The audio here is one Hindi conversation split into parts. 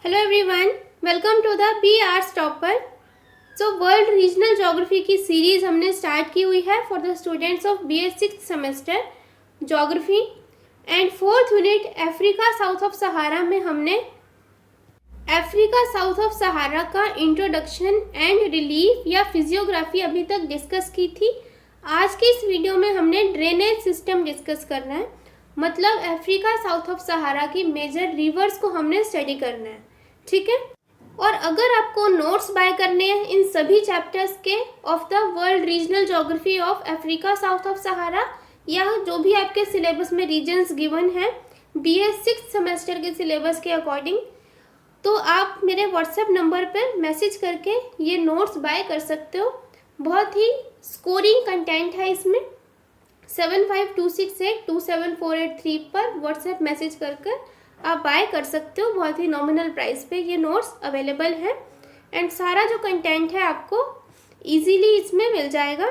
Hello everyone, welcome to the B arts topper. World regional geography की सीरीज हमने स्टार्ट की हुई है for the students of B S six semester geography and fourth unit Africa south of Sahara में हमने अफ्रीका साउथ ऑफ सहारा का इंट्रोडक्शन एंड रिलीफ या फिजियोग्राफी अभी तक डिस्कस की थी। आज की इस वीडियो में हमने ड्रेनेज सिस्टम डिस्कस करना है, मतलब अफ्रीका साउथ ऑफ सहारा की मेजर रिवर्स को हमने स्टडी करना है, ठीक है। और अगर आपको नोट्स बाय करने हैं इन सभी चैप्टर्स के of the world regional geography of Africa south of Sahara या जो भी आपके सिलेबस में रीजन्स गिवन है बी एस सिक्स सेमेस्टर के सिलेबस के अकॉर्डिंग, तो आप मेरे व्हाट्सएप नंबर पर मैसेज करके ये नोट्स बाय कर सकते हो। बहुत ही स्कोरिंग कंटेंट है इसमें। 7526827483 पर व्हाट्सएप मैसेज कर आप बाय कर सकते हो। बहुत ही नॉमिनल प्राइस पे ये नोट्स अवेलेबल है एंड सारा जो कंटेंट है आपको इजीली इसमें मिल जाएगा।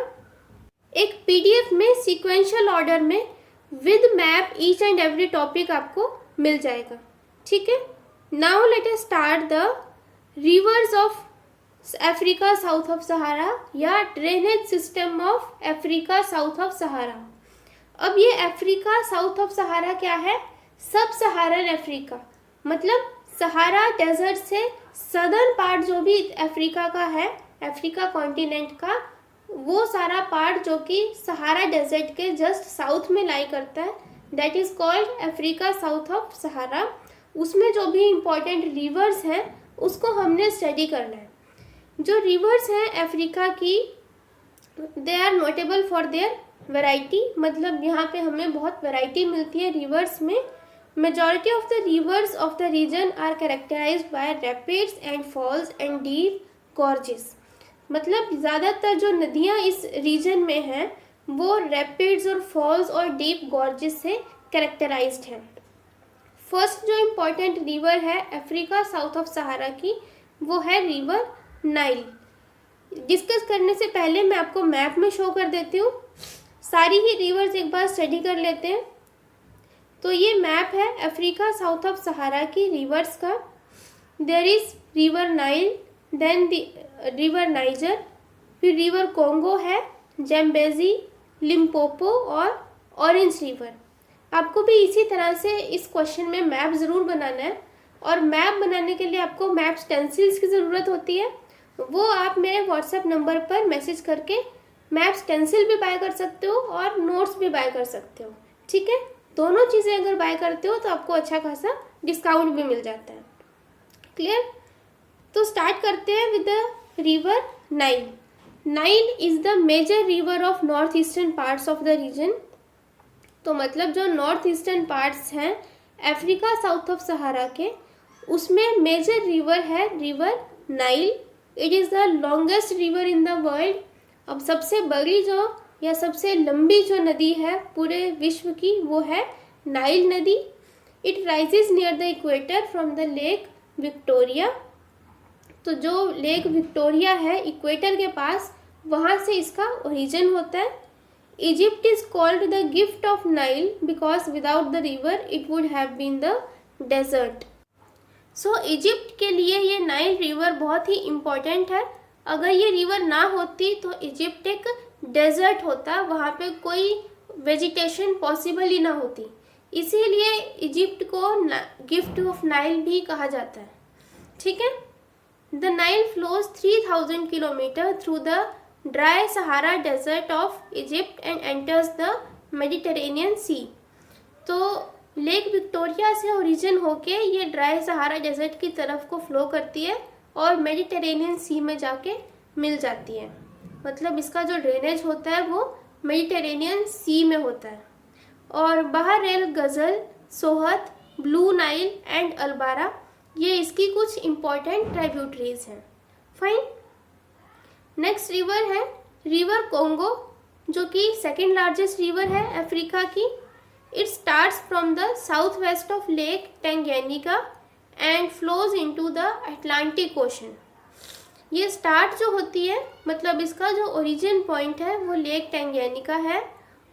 एक पीडीएफ में सीक्वेंशियल ऑर्डर में with map each and every topic आपको मिल जाएगा, ठीक है। Now let us start the rivers of Africa south of Sahara या drainage system of Africa south of Sahara. अब ये अफ्रीका साउथ ऑफ सहारा क्या है? सब सहारन अफ्रीका, मतलब सहारा डेजर्ट से सदर्न पार्ट जो भी अफ्रीका का है, अफ्रीका कॉन्टिनेंट का, वो सारा पार्ट जो कि सहारा डेजर्ट के जस्ट साउथ में लाई करता है, that is called Africa south of Sahara. उसमें जो भी इम्पोर्टेंट रिवर्स हैं उसको हमने स्टडी करना है। जो रिवर्स हैं अफ्रीका की, they are notable for their variety, मतलब यहाँ पे हमें बहुत वैरायटी मिलती है रिवर्स में। Majority of the rivers of the region are characterized by rapids and falls and deep gorges, मतलब ज़्यादातर जो नदियाँ इस रीजन में हैं वो रैपिड्स और फॉल्स और डीप गॉर्जेस से कैरेक्टराइज्ड हैं। फर्स्ट जो इम्पोर्टेंट रिवर है अफ्रीका साउथ ऑफ सहारा की, वो है रिवर नाइल। डिस्कस करने से पहले मैं आपको मैप में शो कर देती हूँ। सारी ही रिवर्स एक बार स्टडी कर लेते हैं। तो ये मैप है अफ्रीका साउथ ऑफ सहारा की रिवर्स का। There is river Nile, then river Niger, फिर रिवर कोंगो है, जैम्बेजी, लिम्पोपो और ऑरेंज रिवर। आपको भी इसी तरह से इस क्वेश्चन में मैप ज़रूर बनाना है, और मैप बनाने के लिए आपको मैप स्टेंसिल्स की ज़रूरत होती है। वो आप मेरे व्हाट्सएप नंबर पर मैसेज करके मैप स्टेंसिल भी बाय कर सकते हो और नोट्स भी बाय कर सकते हो, ठीक है। दोनों चीज़ें अगर बाय करते हो तो आपको अच्छा खासा डिस्काउंट भी मिल जाता है। क्लियर? तो स्टार्ट करते हैं with the river Nile. Nile is the major river of north eastern parts of the region. तो मतलब जो नॉर्थ ईस्टर्न पार्ट्स हैं अफ्रीका साउथ ऑफ सहारा के, उसमें मेजर रिवर है river Nile. It is the longest river in the world. अब सबसे बड़ी जो या सबसे लंबी जो नदी है पूरे विश्व की वो है नाइल नदी। It rises near the equator from the lake Victoria. तो जो लेक विक्टोरिया है इक्वेटर के पास, वहाँ से इसका ओरिजिन होता है। Egypt is called the gift of Nile because without the river it would have been the desert. So Egypt के लिए ये नाइल रिवर बहुत ही इम्पोर्टेंट है। अगर ये रिवर ना होती तो इजिप्ट एक डेजर्ट होता, वहाँ पे कोई वेजिटेशन पॉसिबल ही ना होती। इसीलिए इजिप्ट को गिफ्ट ऑफ नाइल भी कहा जाता है, ठीक है। The Nile flows 3000 kilometre through the dry Sahara desert of Egypt and enters the Mediterranean sea. तो लेक विक्टोरिया से ओरिजिन होके ये ड्राई सहारा डेजर्ट की तरफ को फ्लो करती है और मेडिटेरेनियन सी में जाके मिल जाती है। मतलब इसका जो ड्रेनेज होता है वो मेडिटेरेनियन सी में होता है। और Bahr el Ghazal, Sobat, Blue Nile and Atbara, ये इसकी कुछ इम्पॉर्टेंट ट्राइब्यूटरीज हैं। फाइन। नेक्स्ट रिवर है रिवर कोंगो, जो कि सेकेंड लार्जेस्ट रिवर है अफ्रीका की। It starts from the south west of lake Tanganyika and flows into the Atlantic ocean. ये स्टार्ट जो होती है, मतलब इसका जो ओरिजिन पॉइंट है वो लेक टेंगेनिका है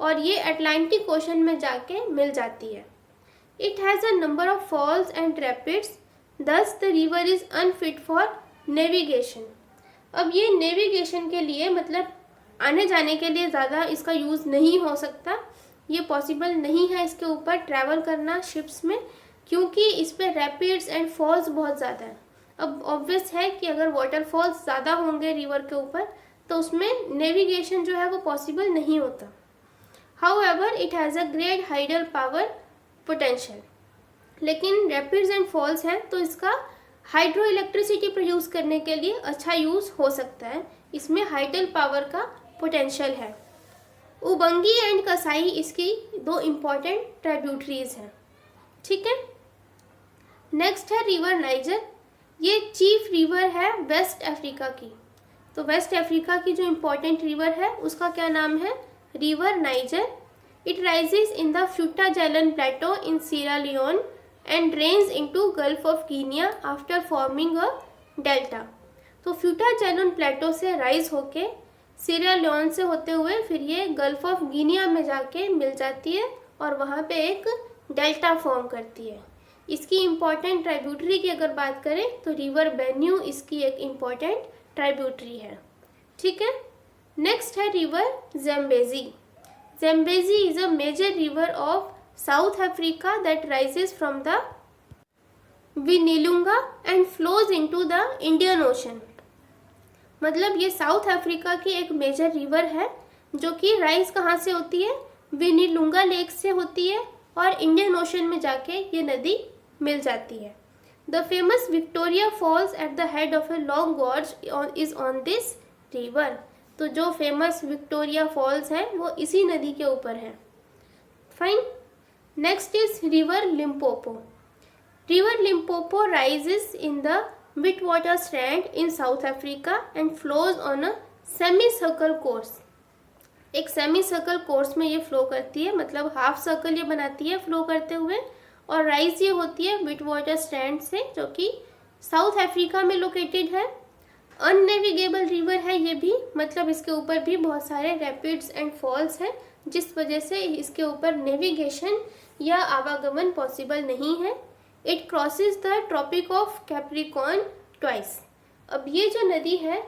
और ये अटलांटिक ओशन में जाके मिल जाती है। It has a number of falls and rapids thus the river is unfit for navigation। अब ये नेविगेशन के लिए मतलब आने जाने के लिए ज़्यादा इसका यूज़ नहीं हो सकता, ये पॉसिबल नहीं है इसके ऊपर ट्रैवल करना शिप्स में, क्योंकि इस पर रैपिड्स एंड फॉल्स बहुत ज़्यादा है। अब ऑब्वियस है कि अगर वाटरफॉल्स ज़्यादा होंगे रिवर के ऊपर तो उसमें नेविगेशन जो है वो पॉसिबल नहीं होता। However it has a great hydel power potential, लेकिन रैपिड्स एंड फॉल्स हैं तो इसका हाइड्रो इलेक्ट्रिसिटी प्रोड्यूस करने के लिए अच्छा यूज़ हो सकता है, इसमें हाइडल पावर का पोटेंशियल है। उबंगी एंड कसाई इसकी दो इम्पॉर्टेंट ट्राइब्यूटरीज हैं। ठीक है, नेक्स्ट है रिवर नाइजर। ये चीफ रिवर है वेस्ट अफ्रीका की। तो वेस्ट अफ्रीका की जो इम्पोर्टेंट रिवर है उसका क्या नाम है? River Niger. It rises in the Futa Jallon plateau in Sierra Leone and drains into gulf of Guinea after forming a delta. तो फ्यूटा जैलन प्लेटो से राइज होके सीरा लियोन से होते हुए फिर ये गल्फ ऑफ गिनिया में जाके मिल जाती है और वहाँ पे एक डेल्टा फॉर्म करती है। इसकी इम्पॉर्टेंट ट्राइब्यूटरी की अगर बात करें तो रिवर बेन्यू इसकी एक इम्पॉर्टेंट ट्राइब्यूटरी है। ठीक है, नेक्स्ट है river Zambezi. Zambezi is a major river of south Africa that rises from the Mwinilunga and flows into the Indian ocean. मतलब ये साउथ अफ्रीका की एक मेजर रिवर है जो कि राइज कहाँ से होती है? विनिलुंगा लेक से होती है और इंडियन ओशन में जाके ये नदी मिल जाती है। The famous Victoria Falls at the head of a long gorge is on this river. तो जो फेमस विक्टोरिया फॉल्स है वो इसी नदी के ऊपर है। Fine, next is river Limpopo. River Limpopo rises in the Witwater Strand in South Africa and flows on a semicircle course। एक सेमी सर्कल कोर्स में ये फ्लो करती है, मतलब हाफ सर्कल ये बनाती है फ्लो करते हुए, और राइज ये होती है विटवाटर स्ट्रैंड से जो कि साउथ अफ्रीका में लोकेटेड है। अननेविगेबल रिवर है ये भी, मतलब इसके ऊपर भी बहुत सारे रैपिड्स एंड फॉल्स हैं जिस वजह से इसके ऊपर नेविगेशन या आवागमन पॉसिबल नहीं है। It crosses the Tropic of Capricorn twice. अब ये जो नदी है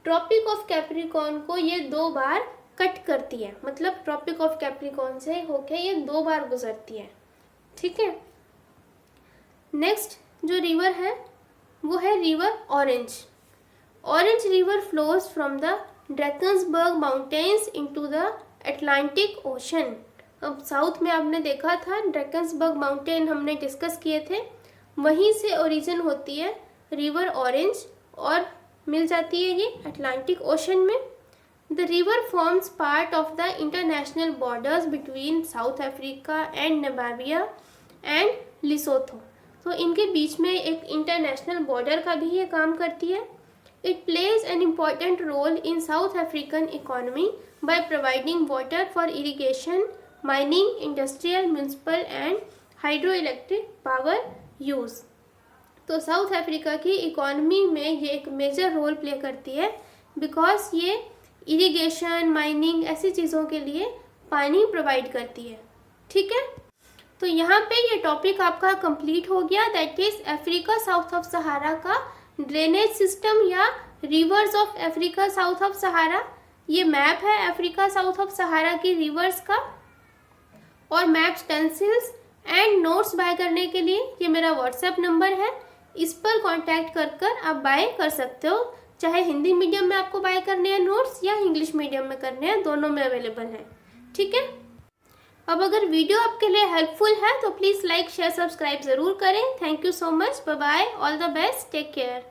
ट्रॉपिक ऑफ कैप्रिकॉर्न को ये 2 बार कट करती है, मतलब ट्रॉपिक ऑफ कैप्रिकॉर्न से होके ये 2 बार गुजरती है। ठीक है, नेक्स्ट जो रिवर है वो है river Orange. Orange river flows from the Drakensberg mountains into the Atlantic ocean. अब साउथ में आपने देखा था ड्रैकन्सबर्ग माउंटेन हमने डिस्कस किए थे, वहीं से ओरिजिन होती है रिवर ऑरेंज और मिल जाती है ये अटलांटिक ओशन में। The river forms part of the international borders between south Africa and Namibia and लिसोथो। तो इनके बीच में एक इंटरनेशनल बॉर्डर का भी ये काम करती है। It plays an important role in South African economy by providing water for irrigation, mining, industrial, municipal and hydro electric power use. तो साउथ अफ्रीका की इकोनॉमी में ये एक मेजर रोल प्ले करती है बिकॉज ये इरिगेशन, माइनिंग ऐसी चीज़ों के लिए पानी प्रोवाइड करती है। ठीक है, तो यहाँ पे ये टॉपिक आपका कंप्लीट हो गया, that is Africa south of Sahara का ड्रेनेज सिस्टम या rivers of Africa south of Sahara. ये मैप है अफ्रीका साउथ ऑफ सहारा की रिवर्स का, और map stencils and notes buy करने के लिए ये मेरा व्हाट्सएप नंबर है, इस पर कांटेक्ट कर आप बाय कर सकते हो। चाहे हिंदी मीडियम में आपको बाय करने हैं नोट्स या इंग्लिश मीडियम में करने हैं, दोनों में अवेलेबल है। ठीक है, अब अगर वीडियो आपके लिए हेल्पफुल है तो प्लीज़ लाइक, शेयर, सब्सक्राइब ज़रूर करें। Thank you so much, bye bye, all the best, take care.